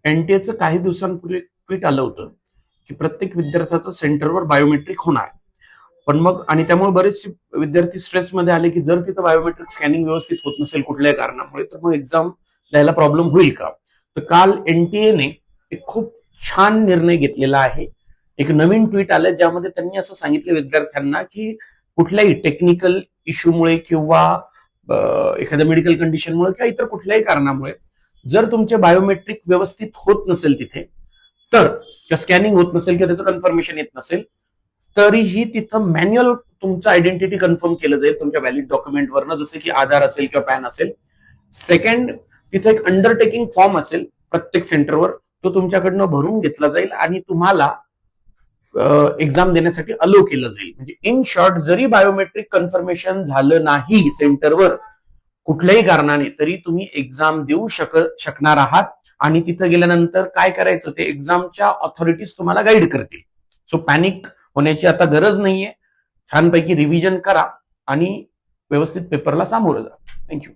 एनटीएचं काही दिवसांपूर्वी ट्विट आलं होतं की प्रत्येक विद्यार्थ्याचं सेंटरवर बायोमेट्रिक होणार. पण मग आणि त्यामुळे बरेचसे विद्यार्थी स्ट्रेसमध्ये आले की जर तिथं बायोमेट्रिक स्कॅनिंग व्यवस्थित होत नसेल कुठल्याही कारणामुळे तर मग एक्झाम द्यायला प्रॉब्लेम होईल का. तर काल एनटीएने एक खूप छान निर्णय घेतलेला आहे. एक नवीन ट्विट आलं ज्यामध्ये त्यांनी असं सांगितलं विद्यार्थ्यांना की कुठल्याही टेक्निकल इश्यूमुळे किंवा एखाद्या मेडिकल कंडिशनमुळे किंवा इतर कुठल्याही कारणामुळे जर तुमचे बायोमेट्रिक व्यवस्थित होत नसेल तिथे तर किंवा स्कॅनिंग होत नसेल किंवा त्याचं कन्फर्मेशन येत नसेल तरीही तिथं मॅन्युअल तुमचं आयडेंटिटी कन्फर्म केलं जाईल तुमच्या व्हॅलिड डॉक्युमेंटवरनं, जसं की आधार असेल किंवा पॅन असेल. सेकंड, तिथे एक अंडरटेकिंग फॉर्म असेल प्रत्येक सेंटरवर, तो तुमच्याकडनं भरून घेतला जाईल आणि तुम्हाला एक्झाम देण्यासाठी अलो केलं जाईल. म्हणजे इन शॉर्ट, जरी बायोमेट्रिक कन्फर्मेशन झालं नाही सेंटरवर कुठल्याही कारणाने तरी तुम्ही एक्झाम देऊ शकणार आहात. आणि तिथं गेल्यानंतर काय करायचं ते एक्झामच्या ऑथॉरिटीज तुम्हाला गाईड करतील. सो पॅनिक होण्याची आता गरज नाहीये. छानपैकी रिव्हिजन करा आणि व्यवस्थित पेपरला सामोरं जा. थँक्यू.